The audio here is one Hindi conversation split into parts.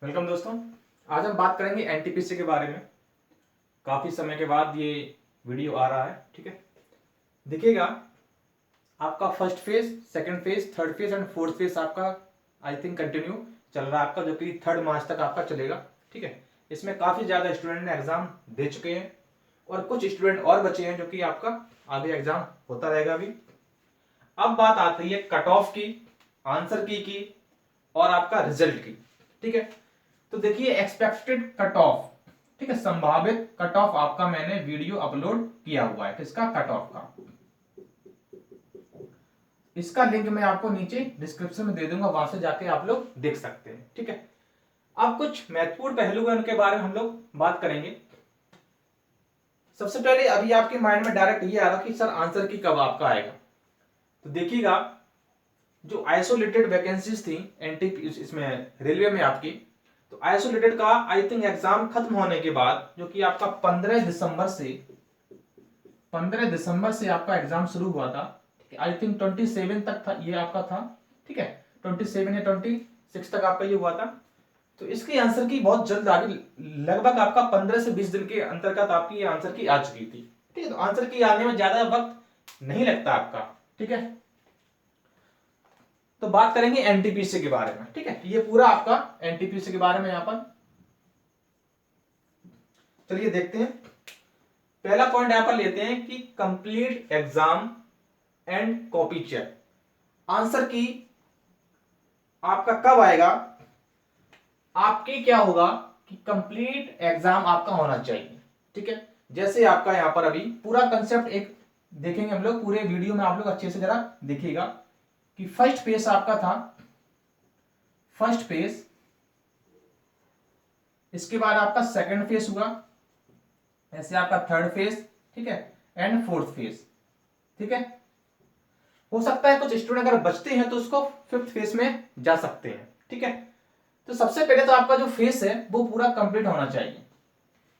वेलकम दोस्तों। आज हम बात करेंगे एनटीपीसी के बारे में। काफ़ी समय के बाद ये वीडियो आ रहा है। ठीक है, देखिएगा आपका first phase, second phase, third phase and fourth phase आपका आई थिंक कंटिन्यू चल रहा है आपका, जो कि 3 मार्च तक आपका चलेगा। ठीक है, इसमें काफ़ी ज़्यादा स्टूडेंट ने एग्ज़ाम दे चुके हैं और कुछ स्टूडेंट और बचे हैं जो कि आपका आगे एग्ज़ाम होता रहेगा अभी। अब बात आती है कट ऑफ की, आंसर की और आपका रिजल्ट की। ठीक है, तो देखिए एक्सपेक्टेड कट ऑफ, ठीक है, संभावित कट ऑफ आपका मैंने वीडियो अपलोड किया हुआ है। किसका? कट ऑफ का। इसका लिंक मैं आपको नीचे डिस्क्रिप्शन में दे दूंगा, वहां से जाके आप लोग देख सकते हैं। ठीक है, अब कुछ महत्वपूर्ण पहलू है उनके बारे में हम लोग बात करेंगे। सबसे पहले अभी आपके माइंड में डायरेक्ट ये आ रहा कि सर आंसर की कब आपका आएगा। तो देखिएगा जो आइसोलेटेड वैकेंसीज थी एनटी इसमें रेलवे में आपकी, तो आइसोलेटेड का आई थिंक एग्जाम खत्म होने के बाद, जो कि आपका 15 दिसंबर से आपका एग्जाम शुरू हुआ था। आई थिंक 27 तक था ये आपका था। ठीक है, 27 या 26 तक आपका ये हुआ था। तो इसकी आंसर की बहुत जल्द आ गई, लगभग आपका 15 से 20 दिन के अंतर्गत आपकी ये आंसर की आ चुकी थी। ठीक है, तो आंसर की आने में ज्यादा वक्त नहीं लगता आपका। ठीक है, तो बात करेंगे एनटीपीसी के बारे में। ठीक है, ये पूरा आपका एनटीपीसी के बारे में यहां पर चलिए देखते हैं। पहला पॉइंट यहां पर लेते हैं कि complete exam and copy check. Answer की आपका कब आएगा? आपके क्या होगा कि कंप्लीट एग्जाम आपका होना चाहिए। ठीक है, जैसे आपका यहां पर अभी पूरा कंसेप्ट एक देखेंगे हम लोग, पूरे वीडियो में आप लोग अच्छे से जरा देखिएगा कि फर्स्ट पेज आपका था, फर्स्ट पेज, इसके बाद आपका सेकंड फेज हुआ, ऐसे आपका थर्ड फेज, ठीक है, एंड फोर्थ फेज। ठीक है, हो सकता है कुछ स्टूडेंट अगर बचते हैं तो उसको फिफ्थ फेज में जा सकते हैं। ठीक है, तो सबसे पहले तो आपका जो फेज है वो पूरा कंप्लीट होना चाहिए।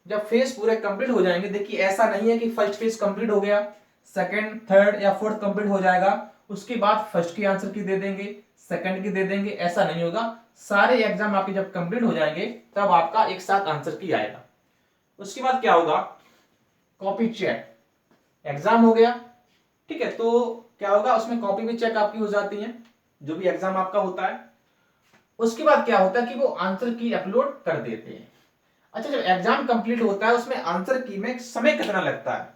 जब फेज पूरे कंप्लीट हो जाएंगे, देखिए ऐसा नहीं है कि फर्स्ट फेज कंप्लीट हो गया, सेकंड, थर्ड या फोर्थ कंप्लीट हो जाएगा, उसके बाद फर्स्ट की आंसर की दे देंगे, सेकंड की दे देंगे, ऐसा नहीं होगा। सारे एग्जाम आपके जब कंप्लीट हो जाएंगे तब आपका एक साथ आंसर की आएगा। उसके बाद क्या होगा? Copy check. एग्जाम हो गया, ठीक है, तो क्या होगा उसमें कॉपी भी चेक आपकी हो जाती है, जो भी एग्जाम आपका होता है। उसके बाद क्या होता है कि वो आंसर की अपलोड कर देते हैं। अच्छा, जब एग्जाम कंप्लीट होता है उसमें आंसर की में समय कितना लगता है?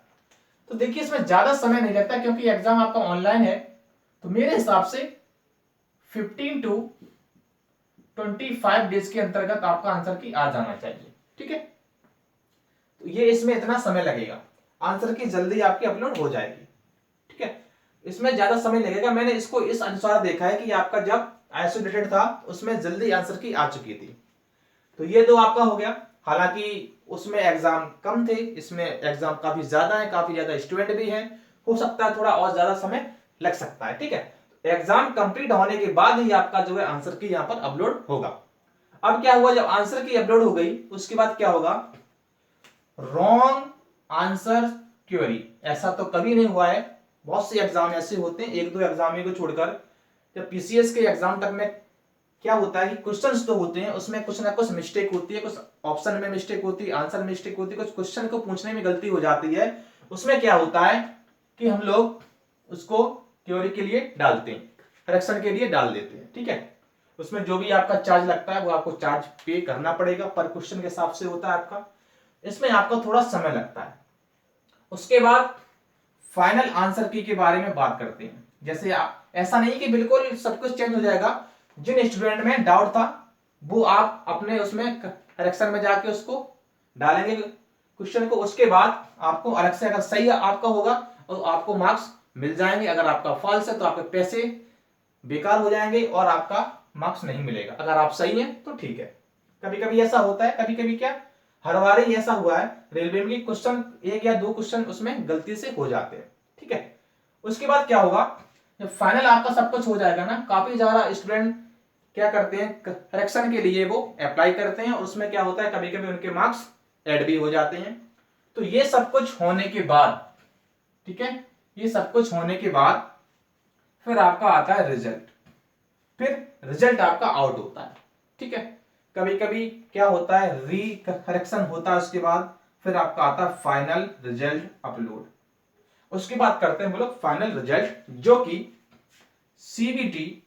तो देखिए इसमें ज्यादा समय नहीं लगता क्योंकि एग्जाम आपका ऑनलाइन है। तो मेरे हिसाब से 15 टू 25 डेज के अंतर्गत आपका आंसर की आ जाना चाहिए। ठीक है, तो ये इसमें इतना समय लगेगा, आंसर की जल्दी आपकी अपलोड हो जाएगी। ठीक है, इसमें ज्यादा समय लगेगा। मैंने इसको इस अनुसार देखा है कि आपका जब आइसोलेटेड था उसमें जल्दी आंसर की आ चुकी थी। तो ये दो आपका हो गया। हालांकि उसमें एग्जाम कम थे, इसमें एग्जाम काफी ज्यादा है, काफी ज्यादा स्टूडेंट भी हैं, हो सकता है थोड़ा और ज्यादा समय लग सकता है। ठीक है, एग्जाम कंप्लीट होने के बाद ही आपका जो है आंसर की यहां पर अपलोड होगा। अब क्या हुआ, जब आंसर की अपलोड हो गई उसके बाद क्या होगा? Wrong answer query. ऐसा तो कभी नहीं हुआ है, बहुत से एग्जाम ऐसे होते हैं, एक दो एग्जाम को छोड़कर। जब पीसीएस के एग्जाम तक में क्या होता है कि क्वेश्चंस तो होते हैं, उसमें कुछ ना कुछ मिस्टेक होती है, कुछ ऑप्शन में मिस्टेक होती है, आंसर मिस्टेक होती है, कुछ क्वेश्चन को पूछने में गलती हो जाती है। उसमें क्या होता है कि हम लोग उसको क्वेरी के लिए डालते हैं, करेक्शन के लिए डाल देते हैं। ठीक है, उसमें जो भी आपका चार्ज लगता है वो आपको चार्ज पे करना पड़ेगा, पर क्वेश्चन के हिसाब से होता है आपका। इसमें आपको थोड़ा समय लगता है। उसके बाद फाइनल आंसर की के बारे में बात करते हैं। जैसे आप, ऐसा नहीं कि बिल्कुल सब कुछ चेंज हो जाएगा, जिन स्टूडेंट में डाउट था वो आप अपने उसमें करेक्शन में जाके उसको डालेंगे क्वेश्चन को। उसके बाद आपको अलग से, अगर सही आपका होगा तो आपको मार्क्स मिल जाएंगे, अगर आपका फॉल्स है तो आपके पैसे बेकार हो जाएंगे और आपका मार्क्स नहीं मिलेगा। अगर आप सही हैं तो ठीक है। कभी कभी ऐसा होता है, कभी कभी क्या, हर बार ही ऐसा हुआ है रेलवे में, क्वेश्चन एक या दो क्वेश्चन उसमें गलती से हो जाते हैं। ठीक है, उसके बाद क्या होगा, जब फाइनल आपका सब कुछ हो जाएगा ना, काफी ज्यादा स्टूडेंट क्या करते हैं, करेक्शन के लिए वो अप्लाई करते हैं, उसमें क्या होता है कभी कभी उनके मार्क्स ऐड भी हो जाते हैं। तो ये सब कुछ होने के बाद, ठीक है, ये सब कुछ होने के बाद फिर आपका आता है रिजल्ट। फिर रिजल्ट आपका आउट होता है। ठीक है, कभी कभी क्या होता है, री करेक्शन होता है, उसके बाद फिर आपका आता है फाइनल रिजल्ट अपलोड। उसके बाद करते हैं हम लोग फाइनल रिजल्ट, जो कि सीबीटी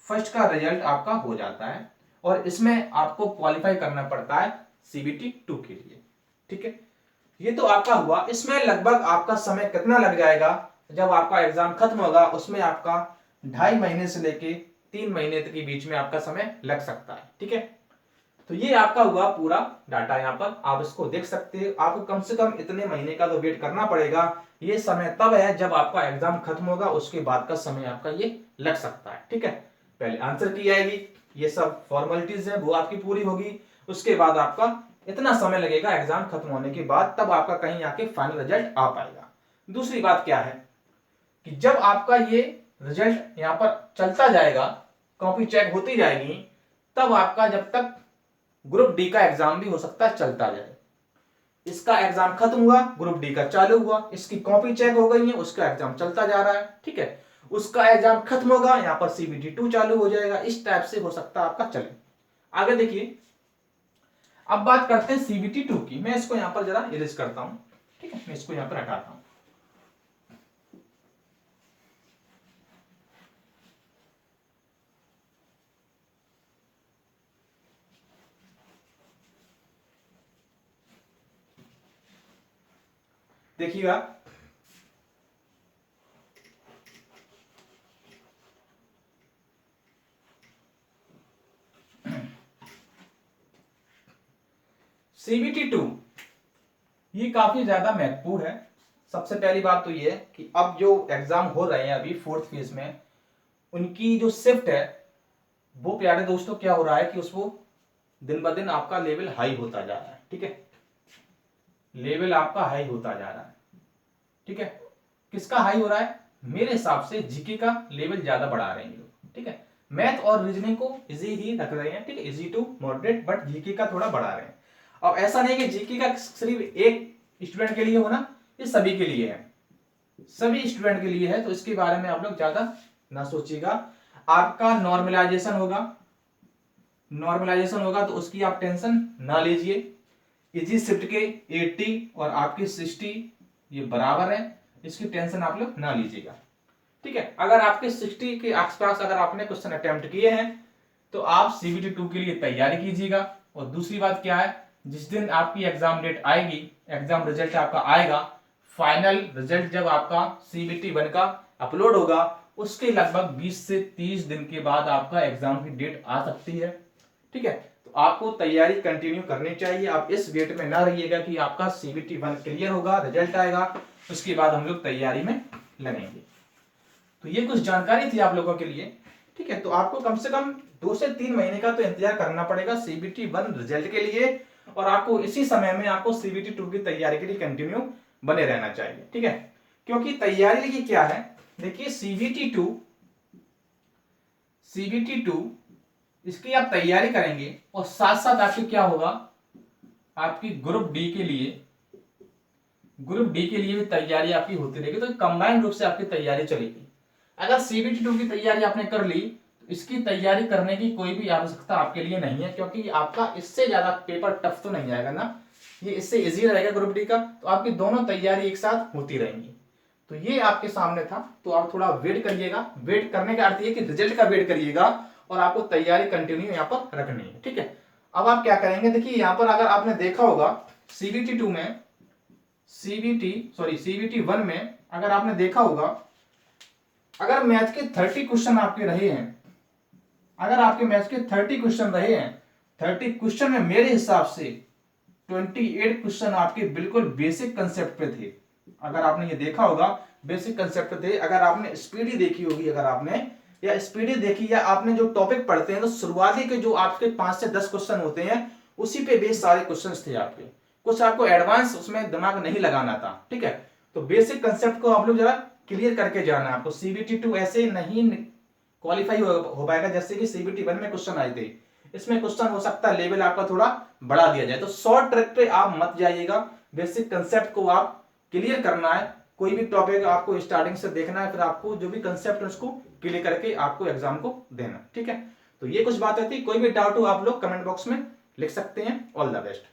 फर्स्ट का रिजल्ट आपका हो जाता है, और इसमें आपको क्वालिफाई करना पड़ता है सीबीटी 2 के लिए। ठीक है, ये तो आपका हुआ। इसमें लगभग आपका समय कितना लग जाएगा, जब आपका एग्जाम खत्म होगा उसमें आपका 2.5 महीने से लेके 3 महीने तक के बीच में आपका समय लग सकता है। ठीक है, तो ये आपका हुआ पूरा डाटा, यहाँ पर आप इसको देख सकते हो। आपको कम से कम इतने महीने का तो वेट करना पड़ेगा। ये समय तब है जब आपका एग्जाम खत्म होगा, उसके बाद का समय आपका ये लग सकता है। ठीक है, पहले आंसर की आएगी, ये सब फॉर्मेलिटीज है वो आपकी पूरी होगी, उसके बाद आपका इतना समय लगेगा एग्जाम खत्म होने के बाद, तब आपका कहीं आके फाइनल रिजल्ट आ पाएगा। दूसरी बात क्या है कि जब आपका ये रिजल्ट यहाँ पर चलता जाएगा, कॉपी चेक होती जाएगी, तब आपका जब तक ग्रुप डी का एग्जाम भी हो सकता है चलता जाए। इसका एग्जाम खत्म हुआ, ग्रुप डी का चालू हुआ, इसकी कॉपी चेक हो गई है, उसका एग्जाम चलता जा रहा है। ठीक है, उसका एग्जाम खत्म होगा, यहाँ पर सीबीटी 2 चालू हो जाएगा। इस टाइप से हो सकता है आपका चले। आगे देखिए, अब बात करते हैं सीबीटी 2 की। मैं इसको यहां पर जरा इरेज करता हूं। ठीक है, मैं इसको यहां पर हटाता हूं। देखिएगा, सीबीटी 2 ये काफी ज्यादा महत्वपूर्ण है। सबसे पहली बात तो ये है कि अब जो एग्जाम हो रहे हैं अभी 4th फेज में, उनकी जो शिफ्ट है वो प्यारे दोस्तों क्या हो रहा है कि उसको दिन ब दिन आपका लेवल हाई होता जा रहा है। ठीक है, लेवल आपका हाई होता जा रहा है। ठीक है, किसका हाई हो रहा है? मेरे हिसाब से जीके का लेवल ज्यादा बढ़ा रहे हैं लोग। ठीक है, मैथ और रीजनिंग को इजी ही रख रहे हैं। ठीक है, easy to moderate, but GK का थोड़ा बढ़ा रहे हैं। अब ऐसा नहीं कि जीके का सिर्फ एक स्टूडेंट के लिए होना, ये सभी के लिए है, सभी स्टूडेंट के लिए है। तो इसके बारे में आप लोग ज्यादा ना सोचिएगा। आपका नॉर्मलाइजेशन होगा, नॉर्मलाइजेशन होगा तो उसकी आप टेंशन ना लीजिए। इजी शिफ्ट के 80 और आपके 60 ये बराबर है, इसकी टेंशन आप लोग ना लीजिएगा। ठीक है, अगर आपके 60 के आसपास अगर आपने क्वेश्चन अटेम्प्ट किए हैं तो आप सीबीटी 2 के लिए तैयारी कीजिएगा। और दूसरी बात क्या है, जिस दिन आपकी एग्जाम डेट आएगी, एग्जाम रिजल्ट आपका आएगा, फाइनल रिजल्ट जब आपका सीबीटी 1 का अपलोड होगा, उसके लगभग 20 से 30 दिन के बाद आपका एग्जाम की डेट आ सकती है। ठीक है, तो आपको तैयारी कंटिन्यू करनी चाहिए। आप इस वेट में ना रहिएगा कि आपका सीबीटी 1 क्लियर होगा, रिजल्ट आएगा, उसके बाद हम लोग तैयारी में लगेंगे। तो ये कुछ जानकारी थी आप लोगों के लिए। ठीक है, तो आपको कम से कम 2 से 3 महीने का तो इंतजार करना पड़ेगा सीबीटी 1 रिजल्ट के लिए, और आपको इसी समय में आपको सीबीटी 2 की तैयारी के लिए कंटिन्यू बने रहना चाहिए। ठीक है, क्योंकि तैयारी की क्या है, देखिए सीबीटी 2 इसकी आप तैयारी करेंगे और साथ साथ आपकी क्या होगा, आपकी ग्रुप डी के लिए भी तैयारी आपकी होती रहेगी। तो कंबाइंड रूप से आपकी तैयारी चलेगी। अगर सीबीटी 2 की तैयारी आपने कर ली तो इसकी तैयारी करने की कोई भी आवश्यकता आपके लिए नहीं है, क्योंकि आपका इससे ज्यादा पेपर टफ तो नहीं आएगा ना, ये इससे इजी रहेगा ग्रुप डी का। तो आपकी दोनों तैयारी एक साथ होती रहेंगी। तो ये आपके सामने था, तो आप थोड़ा वेट करिएगा। वेट करने का अर्थ ये कि रिजल्ट का वेट करिएगा और आपको तैयारी कंटिन्यू यहाँ पर रखनी है। ठीक है, अब आप क्या करेंगे, देखिए यहाँ पर अगर आपने देखा होगा सीबीटी 1 में अगर आपने देखा होगा, अगर मैथ के 30 क्वेश्चन आपके रहे हैं, अगर आपके मैथ के 30 क्वेश्चन रहे हैं, 30 क्वेश्चन में मेरे हिसाब से 28 क्वेश्चन आपके बिल्कुल बेसिक कंसेप्ट पे थे। अगर आपने ये देखा होगा, बेसिक कंसेप्ट थे। अगर आपने स्पीडी देखी होगी, अगर आपने या स्पीडी देखी, या आपने जो टॉपिक पढ़ते हैं तो शुरुआती के जो आपके 5 से 10 क्वेश्चन होते हैं उसी पे बेस सारे क्वेश्चंस थे आपके। कुछ आपको एडवांस उसमें दिमाग नहीं लगाना था। ठीक है, तो बेसिक कंसेप्ट को आप लोग जरा क्लियर करके जाना है आपको। सीबीटी 2 ऐसे नहीं क्वालिफाई हो पाएगा जैसे कि सीबीटी 1 में क्वेश्चन आए थे। इसमें क्वेश्चन हो सकता है लेवल आपका थोड़ा बढ़ा दिया जाए। तो शॉर्ट ट्रैक पे आप मत जाइएगा, बेसिक कंसेप्ट को आप क्लियर करना है। कोई भी टॉपिक आपको स्टार्टिंग से देखना है, फिर आपको जो भी कंसेप्ट है उसको क्लियर करके आपको एग्जाम को देना। ठीक है, तो ये कुछ बातें थी, कोई भी डाउट हो आप लोग कमेंट बॉक्स में लिख सकते हैं। All the best.